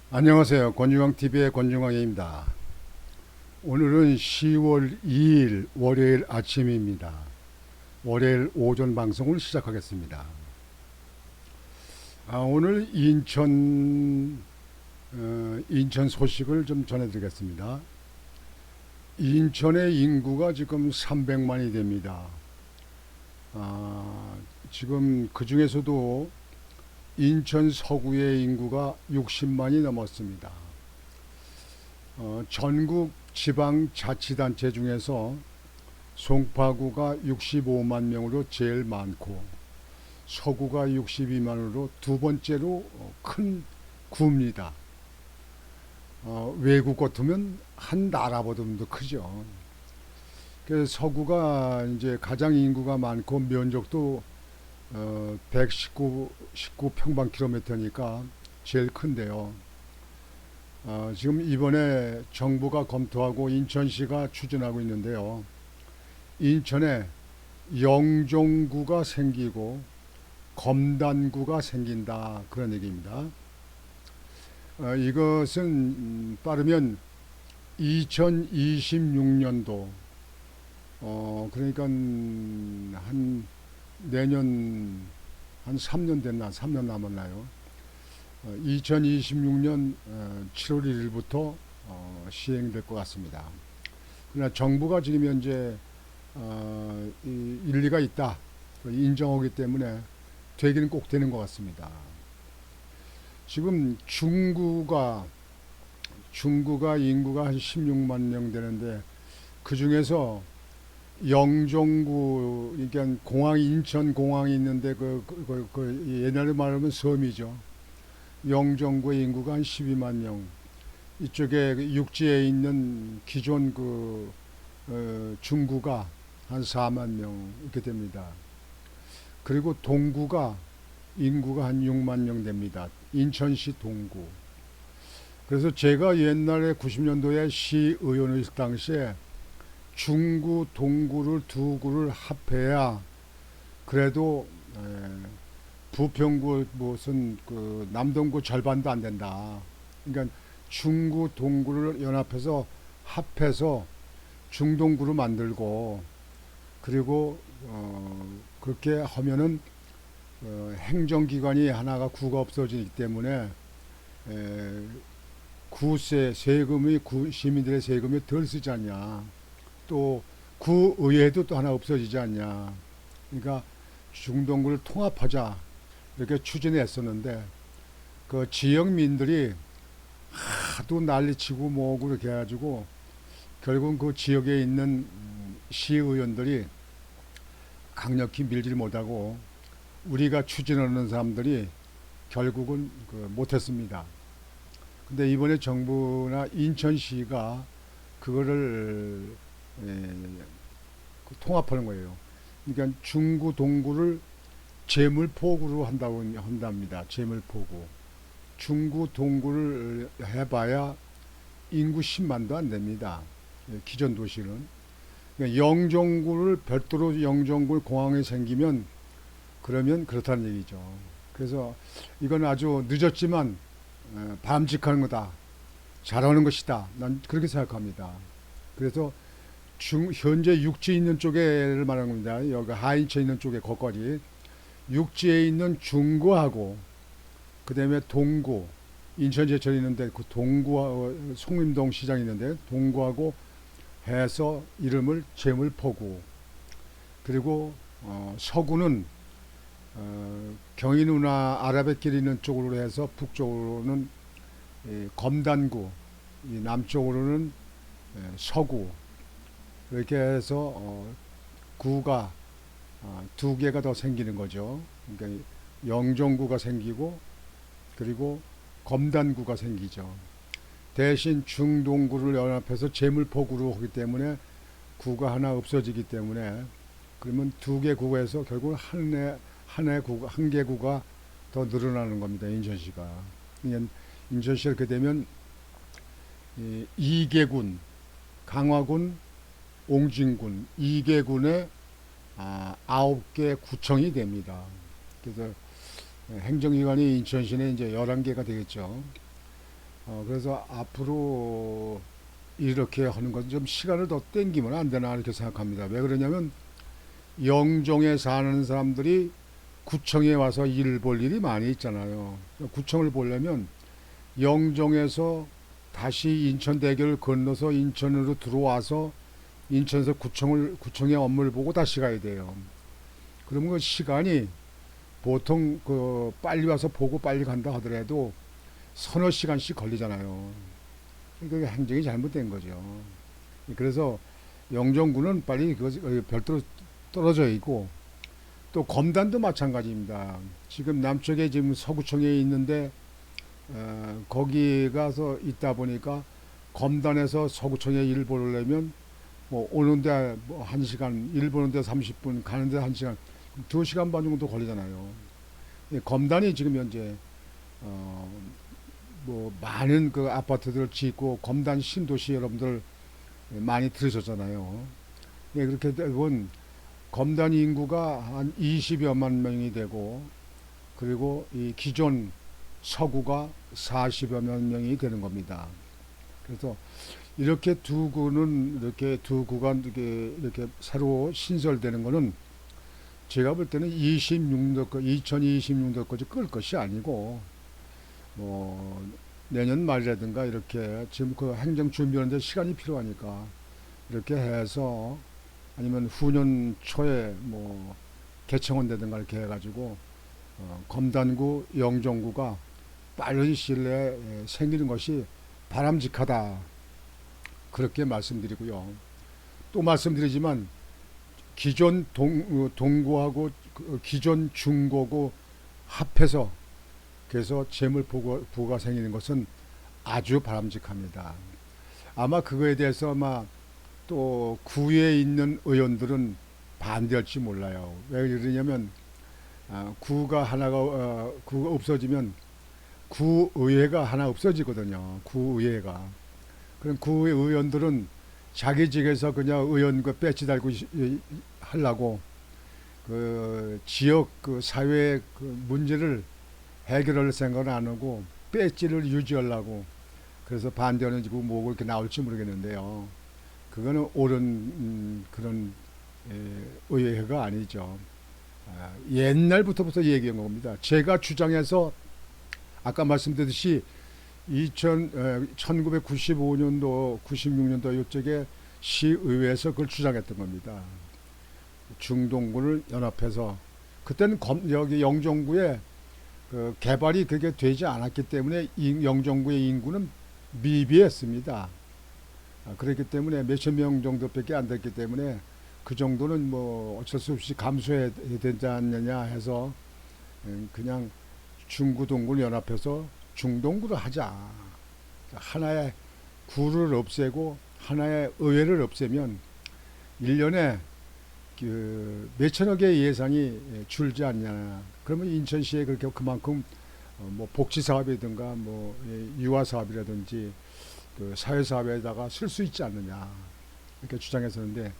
안녕하세요. 권중광TV의 권중광입니다. 오늘은 10월 2일 월요일 아침입니다. 월요일 오전 방송을 시작하겠습니다. 오늘 인천 소식을 좀 전해드리겠습니다. 인천의 인구가 지금 300만이 됩니다. 지금 그 중에서도 인천 서구의 인구가 60만이 넘었습니다. 전국 지방자치단체 중에서 송파구가 65만 명으로 제일 많고 서구가 62만으로 두 번째로 큰 구입니다. 외국 같으면 한 나라보다도 크죠. 그래서 서구가 이제 가장 인구가 많고 면적도 119 평방킬로미터니까 제일 큰데요. 지금 이번에 정부가 검토하고 인천시가 추진하고 있는데요. 인천에 영종구가 생기고 검단구가 생긴다, 그런 얘기입니다. 이것은 빠르면 2026년도 그러니까 한 내년 한 3년 됐나, 3년 남았나요? 2026년 7월 1일부터 시행될 것 같습니다. 그러나 정부가 지금 현재 일리가 있다 인정하기 때문에 되기는 꼭 되는 것 같습니다. 지금 중구가 인구가 한 16만 명 되는데 그 중에서 영종구, 그러니까 공항, 인천 공항이 있는데 옛날에 말하면 섬이죠. 영종구의 인구가 한 12만 명. 이쪽에 육지에 있는 기존 중구가 한 4만 명 이렇게 됩니다. 그리고 동구가 인구가 한 6만 명 됩니다. 인천시 동구. 그래서 제가 옛날에 90년도에 시의원을 있을 당시에 중구, 동구를 두 구를 합해야 그래도 부평구 무슨 남동구 절반도 안 된다. 그러니까 중구, 동구를 연합해서 합해서 중동구를 만들고 그리고 그렇게 하면은 행정기관이 하나가 구가 없어지기 때문에 구세 세금이 시민들의 세금이 덜 쓰지 않냐. 또 구의회도 또 하나 없어지지 않냐. 그러니까 중동구를 통합하자 이렇게 추진했었는데 그 지역민들이 하도 난리치고 뭐고 이렇게 해가지고 결국은 그 지역에 있는 시의원들이 강력히 밀질 못하고 우리가 추진하는 사람들이 결국은 못했습니다. 근데 이번에 정부나 인천시가 그거를 통합하는 거예요. 그러니까 중구 동구를 재물포구로 한답니다. 재물포구. 중구 동구를 해봐야 인구 10만도 안 됩니다. 기존 도시는. 그러니까 영종구를 별도로 영종구 공항에 생기면 그러면 그렇다는 얘기죠. 그래서 이건 아주 늦었지만 바람직한 거다. 잘하는 것이다. 난 그렇게 생각합니다. 그래서 현재 육지에 있는 쪽에를 말하는 겁니다. 여기 하인처에 있는 쪽에 거거리. 육지에 있는 중구하고 그 다음에 동구, 인천 제철 있는데 그 동구, 송림동 시장 있는데 동구하고 해서 이름을 제물포구. 그리고 서구는 경인우나 아라뱃길 있는 쪽으로 해서 북쪽으로는 검단구, 이 남쪽으로는 서구. 이렇게 해서 구가 두 개가 더 생기는 거죠. 그러니까 영종구가 생기고 그리고 검단구가 생기죠. 대신 중동구를 연합해서 제물포구로 하기 때문에 구가 하나 없어지기 때문에 그러면 두 개 구에서 결국 한 개 구가 더 늘어나는 겁니다. 인천시가. 인천시가 이렇게 되면 이계군, 강화군, 옹진군, 이계군에 9개 구청이 됩니다. 그래서 행정기관이 인천시내 이제 11개가 되겠죠. 그래서 앞으로 이렇게 하는 것은 좀 시간을 더 땡기면 안 되나 이렇게 생각합니다. 왜 그러냐면 영종에 사는 사람들이 구청에 와서 일 볼 일이 많이 있잖아요. 구청을 보려면 영종에서 다시 인천대교를 건너서 인천으로 들어와서 인천에서 구청의 업무를 보고 다시 가야 돼요. 그러면 그 시간이 보통 그 빨리 와서 보고 빨리 간다 하더라도 서너 시간씩 걸리잖아요. 그게 행정이 잘못된 거죠. 그래서 영종군은 빨리 별도로 떨어져 있고 또 검단도 마찬가지입니다. 지금 남쪽에 지금 서구청에 있는데 거기 가서 있다 보니까 검단에서 서구청에 일 보려면 뭐 오는데 뭐 1시간, 일 보는데 30분, 가는데 1시간, 2시간 반 정도 걸리잖아요. 검단이 지금 현재 어, 뭐 많은 그 아파트들을 짓고 검단 신도시 여러분들 많이 들으셨잖아요. 예, 그렇게 되면 검단 인구가 한 20여만 명이 되고 그리고 이 기존 서구가 40여만 명이 되는 겁니다. 그래서 이렇게 두 구는 이렇게 두 구가 이렇게 새로 신설되는 거는 제가 볼 때는 2026년도까지 끌 것이 아니고 뭐 내년 말이라든가 이렇게 지금 그 행정 준비하는데 시간이 필요하니까 이렇게 해서 아니면 후년 초에 뭐 개청원 되든가 이렇게 해가지고 검단구, 영종구가 빠른 시일 내에 생기는 것이 바람직하다. 그렇게 말씀드리고요. 또 말씀드리지만 기존 동구하고 기존 중고구 합해서 그래서 재물 부가 생기는 것은 아주 바람직합니다. 아마 그거에 대해서 아마 또 구에 있는 의원들은 반대할지 몰라요. 왜 그러냐면 구가 없어지면 구의회가 하나 없어지거든요. 구의회가. 그럼 구의 의원들은 자기 직에서 그냥 의원 그 배지 달고 하려고 그 지역 그 사회 그 문제를 해결할 생각은 안 하고 배지를 유지하려고 그래서 반대하는 지고 뭐고 이렇게 나올지 모르겠는데요. 그거는 옳은 그런 의회가 아니죠. 옛날부터부터 얘기한 겁니다. 제가 주장해서 아까 말씀드렸듯이 1995년도, 96년도 이쪽에 시의회에서 그걸 주장했던 겁니다. 중동구를 연합해서 그때는 여기 영종구에 그 개발이 그게 되지 않았기 때문에 영종구의 인구는 미비했습니다. 그렇기 때문에 몇천 명 정도밖에 안 됐기 때문에 그 정도는 뭐 어쩔 수 없이 감수해야 되지 않느냐 해서 그냥 중구동구를 연합해서 중동구를 하자. 하나의 구를 없애고 하나의 의회를 없애면 1년에 그 몇천억의 예산이 줄지 않냐. 그러면 인천시에 그렇게 그만큼 뭐 복지 사업이든가 뭐 유아 사업이라든지 그 사회 사업에다가 쓸 수 있지 않느냐. 이렇게 주장했었는데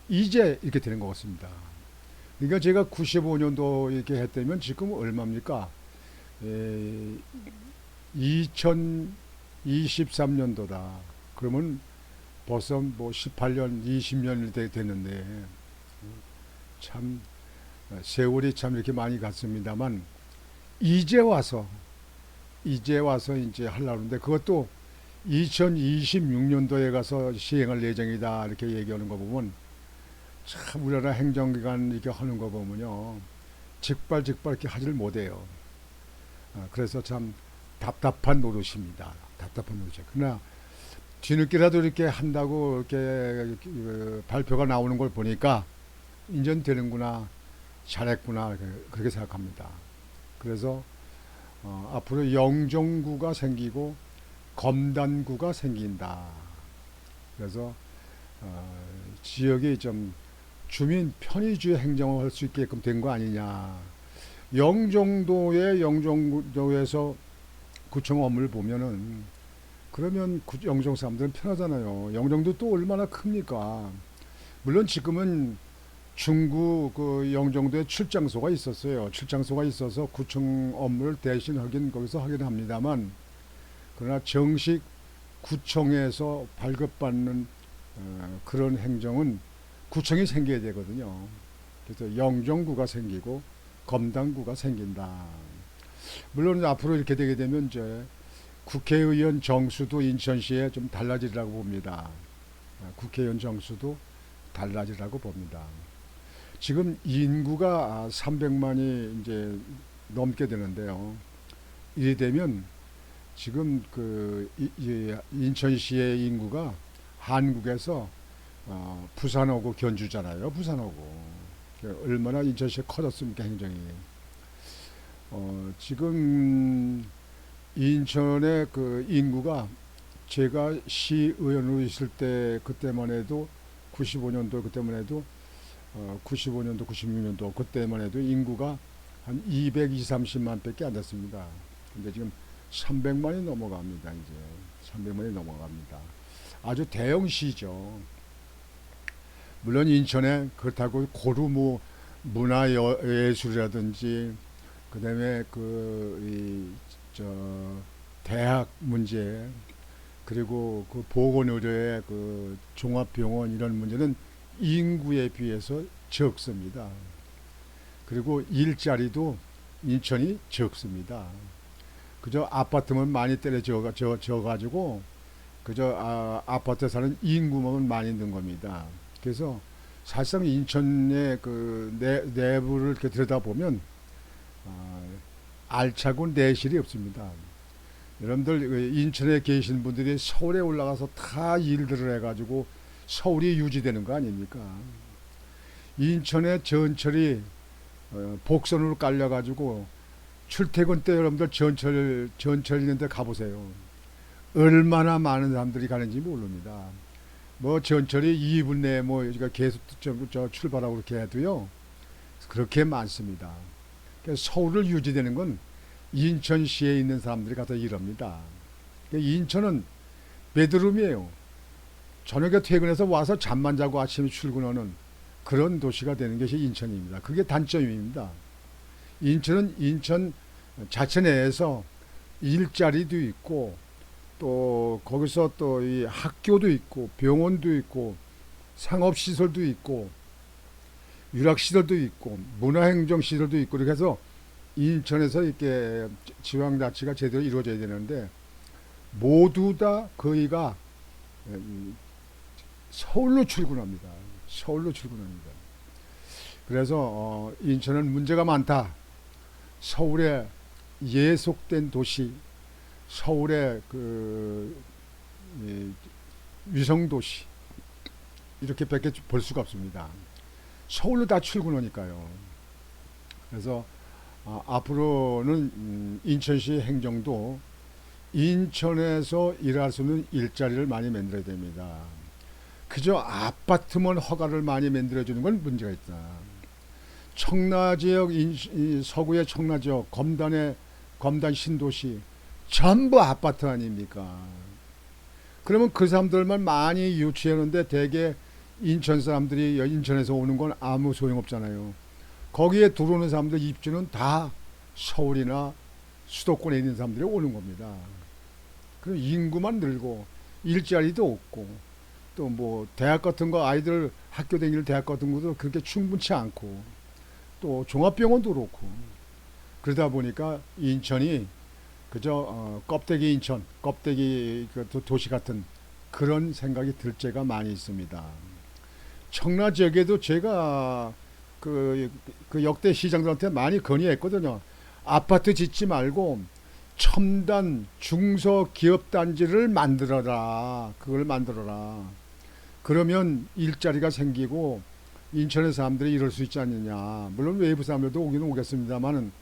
이제 이렇게 되는 것 같습니다. 그러니까 제가 95년도 이렇게 했다면 지금 얼마입니까? 2023년도다. 그러면 벌써 뭐 18년, 20년이 됐는데 참 세월이 참 이렇게 많이 갔습니다만 이제 와서 이제 하려고 하는데 그것도 2026년도에 가서 시행할 예정이다 이렇게 얘기하는 거 보면 참 우리나라 행정기관 이렇게 하는 거 보면요 즉발 이렇게 하지를 못해요. 그래서 참 답답한 노릇입니다. 답답한 노릇이죠. 그러나 뒤늦게라도 이렇게 한다고 이렇게 발표가 나오는 걸 보니까 인정되는구나, 잘했구나 그렇게 생각합니다. 그래서 앞으로 영종구가 생기고 검단구가 생긴다. 그래서 지역이 좀 주민 편의주의 행정을 할 수 있게끔 된 거 아니냐. 영종도에서 구청 업무를 보면은 그러면 영종 사람들은 편하잖아요. 영종도 또 얼마나 큽니까? 물론 지금은 중구 그 영종도에 출장소가 있었어요. 출장소가 있어서 구청 업무를 대신 거기서 하긴 합니다만 그러나 정식 구청에서 발급받는 그런 행정은 구청이 생겨야 되거든요. 그래서 영정구가 생기고 검단구가 생긴다. 물론 앞으로 이렇게 되게 되면 이제 국회의원 정수도 인천시에 좀 달라지리라고 봅니다. 국회의원 정수도 달라지라고 봅니다. 지금 인구가 300만이 이제 넘게 되는데요. 이래 되면 지금 그 인천시의 인구가 한국에서 부산하고 견주잖아요. 부산하고 얼마나 인천시가 커졌습니까, 행정이. 지금 인천의 그 인구가 제가 시의원으로 있을 때 그때만 해도 95년도 그때만 해도 95년도 96년도 그때만 해도 인구가 한 220, 30만 밖에 안 됐습니다. 근데 지금 300만이 넘어갑니다. 이제 300만이 넘어갑니다. 아주 대형시죠. 물론 인천에 그렇다고 고루 뭐 문화예술이라든지 그다음에 저 대학 문제 그리고 그 보건의료의 그 종합병원 이런 문제는 인구에 비해서 적습니다. 그리고 일자리도 인천이 적습니다. 그저 아파트만 많이 때려져 가지고 그저 아파트에 사는 인구만 많이 는 겁니다. 그래서 사실상 인천의 그 내부를 이렇게 들여다보면 알차고 내실이 없습니다. 여러분들 인천에 계신 분들이 서울에 올라가서 다 일들을 해가지고 서울이 유지되는 거 아닙니까? 인천에 전철이 복선으로 깔려가지고 출퇴근 때 여러분들 전철 있는 데 가보세요. 얼마나 많은 사람들이 가는지 모릅니다. 뭐 전철이 2분 내에 뭐 여기가 계속 저 출발하고 그렇게 해도요. 그렇게 많습니다. 그래서 서울을 유지되는 건 인천시에 있는 사람들이 가서 이럽니다. 인천은 베드룸이에요. 저녁에 퇴근해서 와서 잠만 자고 아침에 출근하는 그런 도시가 되는 것이 인천입니다. 그게 단점입니다. 인천은 인천 자체 내에서 일자리도 있고 또 거기서 또 이 학교도 있고 병원도 있고 상업시설도 있고 유락시설도 있고 문화행정시설도 있고 이렇게 해서 인천에서 이렇게 지방자치가 제대로 이루어져야 되는데 모두 다 거의가 서울로 출근합니다. 서울로 출근합니다. 그래서 인천은 문제가 많다. 서울의 예속된 도시, 서울의 그 위성도시 이렇게 밖에 볼 수가 없습니다. 서울로 다 출근하니까요. 그래서 앞으로는 인천시 행정도 인천에서 일할 수 있는 일자리를 많이 만들어야 됩니다. 그저 아파트만 허가를 많이 만들어주는 건 문제가 있다. 청라지역, 서구의 청라지역, 검단 신도시 전부 아파트 아닙니까? 그러면 그 사람들만 많이 유치하는데 대개 인천 사람들이 인천에서 오는 건 아무 소용없잖아요. 거기에 들어오는 사람들 입주는 다 서울이나 수도권에 있는 사람들이 오는 겁니다. 그럼 인구만 늘고 일자리도 없고 또 뭐 대학 같은 거 아이들 학교 다니는 대학 같은 것도 그렇게 충분치 않고 또 종합병원도 그렇고 그러다 보니까 인천이 그저 껍데기 인천, 껍데기 그 도시 같은 그런 생각이 들 때가 많이 있습니다. 청라 지역에도 제가 그 역대 시장들한테 많이 건의했거든요. 아파트 짓지 말고 첨단 중소기업단지를 만들어라. 그걸 만들어라. 그러면 일자리가 생기고 인천의 사람들이 이럴 수 있지 않느냐. 물론 외부 사람들도 오기는 오겠습니다만은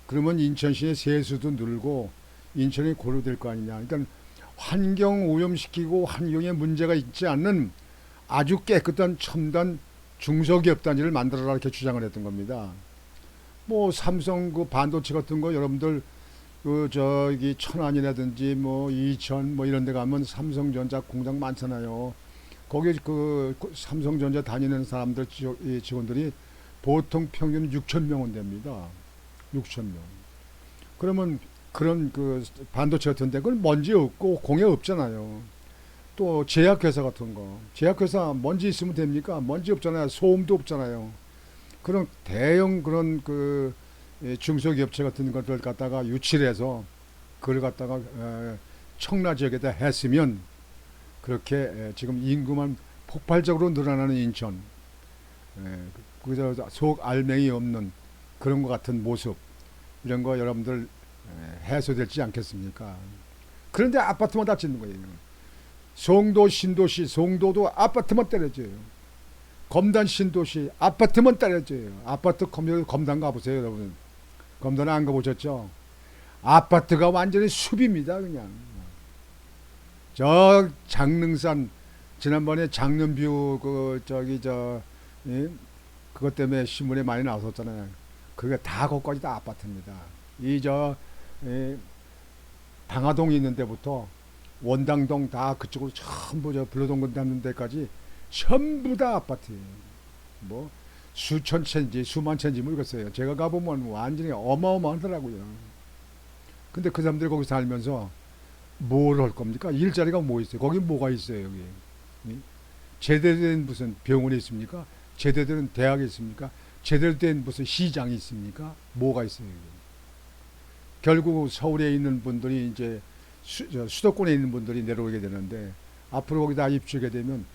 그러면 인천시의 세수도 늘고 인천이 고려될 거 아니냐. 그러니까 환경 오염시키고 환경에 문제가 있지 않는 아주 깨끗한 첨단 중소기업 단지를 만들어라 이렇게 주장을 했던 겁니다. 뭐 삼성 그 반도체 같은 거 여러분들 그 저기 천안이라든지 뭐 이천 뭐 이런 데 가면 삼성전자 공장 많잖아요. 거기 그 삼성전자 다니는 사람들 직원들이 보통 평균 6천 명은 됩니다. 6천 명. 그러면 그런 그 반도체 같은데 그건 먼지 없고 공해 없잖아요. 또 제약회사 같은 거, 제약회사 먼지 있으면 됩니까? 먼지 없잖아요. 소음도 없잖아요. 그런 대형 그런 그 중소기업체 같은 것들 갖다가 유치해서 그걸 갖다가 청라 지역에다 했으면 그렇게 지금 인구만 폭발적으로 늘어나는 인천, 거기서 속 알맹이 없는 그런 것 같은 모습 이런 거 여러분들 해소되지 않겠습니까? 그런데 아파트만 다 짓는 거예요. 송도 신도시 송도도 아파트만 때려줘요. 검단 신도시 아파트만 때려줘요. 아파트 검단 가보세요 여러분. 검단 안 가보셨죠? 아파트가 완전히 숲입니다 그냥. 저 장릉산 지난번에 장년뷰 그 저기 저 예? 그것 때문에 신문에 많이 나왔었잖아요. 그게 다 거기까지 다 아파트입니다. 이저 방화동 있는 데부터 원당동 다 그쪽으로 전부 저 불로동 닿는 데까지 전부 다 아파트예요. 뭐 수천 채인지 수만 채인지 모르겠어요. 제가 가보면 완전히 어마어마하더라고요. 근데 그 사람들이 거기 살면서 뭘 할 겁니까? 일자리가 뭐 있어요? 거기 뭐가 있어요? 여기 제대로 된 무슨 병원이 있습니까? 제대로 된 대학이 있습니까? 제대로 된 무슨 시장이 있습니까? 뭐가 있어요? 여기? 결국 서울에 있는 분들이 이제 수도권에 있는 분들이 내려오게 되는데 앞으로 거기다 입주하게 되면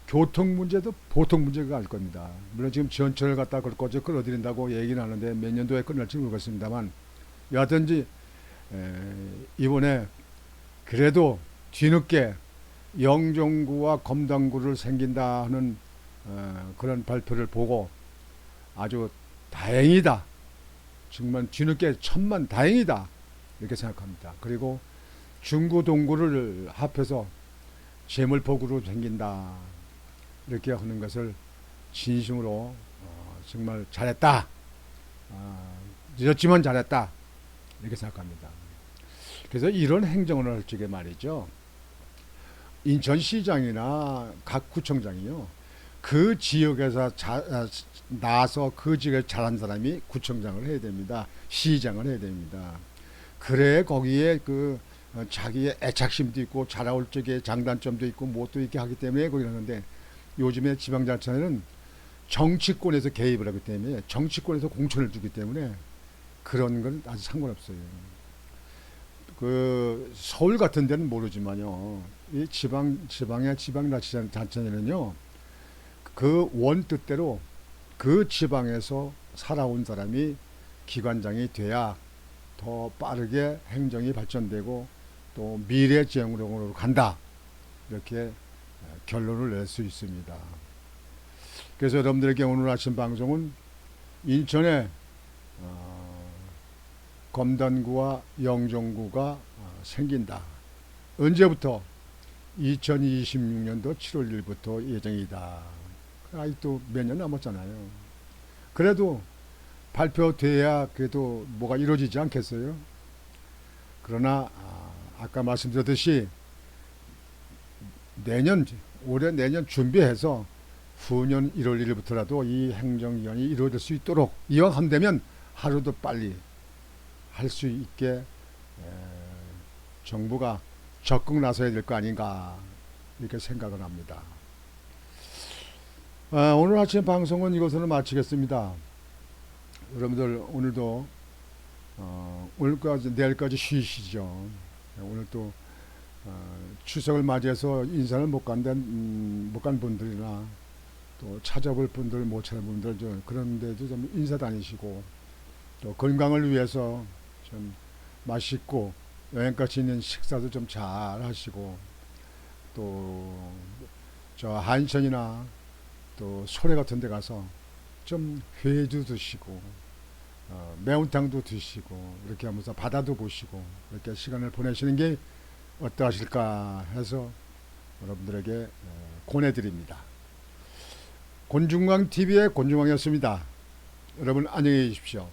교통 문제도 보통 문제가 알 겁니다. 물론 지금 지하철을 갖다 그럴 거죠. 끌어들인다고 얘기는 하는데 몇 년도에 끝날지 모르겠습니다만 여하튼지 이번에 그래도 뒤늦게 영종구와 검단구를 생긴다 하는 그런 발표를 보고 아주 다행이다. 정말 뒤늦게 천만 다행이다. 이렇게 생각합니다. 그리고 중구 동구를 합해서 재물포구로 생긴다. 이렇게 하는 것을 진심으로 정말 잘했다. 늦었지만 잘했다. 이렇게 생각합니다. 그래서 이런 행정을 할 적에 말이죠. 인천시장이나 각 구청장이요. 그 지역에서 나서 그 지역에 잘한 사람이 구청장을 해야 됩니다. 시장을 해야 됩니다. 그래 거기에 그 자기의 애착심도 있고 잘할 적에 장단점도 있고 뭣도 있게 하기 때문에 거기 하는데 요즘에 지방자치는 정치권에서 개입을 하기 때문에 정치권에서 공천을 주기 때문에 그런 건 아주 상관없어요. 그 서울 같은 데는 모르지만요. 이 지방의 지방자치단체는요. 그 원뜻대로 그 지방에서 살아온 사람이 기관장이 돼야 더 빠르게 행정이 발전되고 또 미래지향으로 간다. 이렇게 결론을 낼 수 있습니다. 그래서 여러분들에게 오늘 아침 방송은 인천에 검단구와 영종구가 생긴다. 언제부터? 2026년도 7월 1일부터 예정이다. 아직도 몇 년 남았잖아요. 그래도 발표돼야 그래도 뭐가 이루어지지 않겠어요? 그러나 아까 말씀드렸듯이 올해 내년 준비해서 후년 1월 1일부터라도 이 행정기관이 이루어질 수 있도록 이왕 한다면 하루도 빨리 할 수 있게 정부가 적극 나서야 될 거 아닌가 이렇게 생각을 합니다. 오늘 아침 방송은 이것으로 마치겠습니다. 여러분들 오늘도 오늘까지 내일까지 쉬시죠. 오늘 또 추석을 맞이해서 인사를 못 간 분들이나 또 찾아볼 분들 못 찾아볼 분들 그런데도 좀 인사 다니시고 또 건강을 위해서 좀 맛있고 여행가치 있는 식사도 좀 잘 하시고 또 저 한천이나 또 소래 같은 데 가서 좀 회도 드시고 매운탕도 드시고 이렇게 하면서 바다도 보시고 이렇게 시간을 보내시는 게 어떠하실까 해서 여러분들에게 권해드립니다. 곤중광TV의 곤중광이었습니다. 여러분 안녕히 계십시오.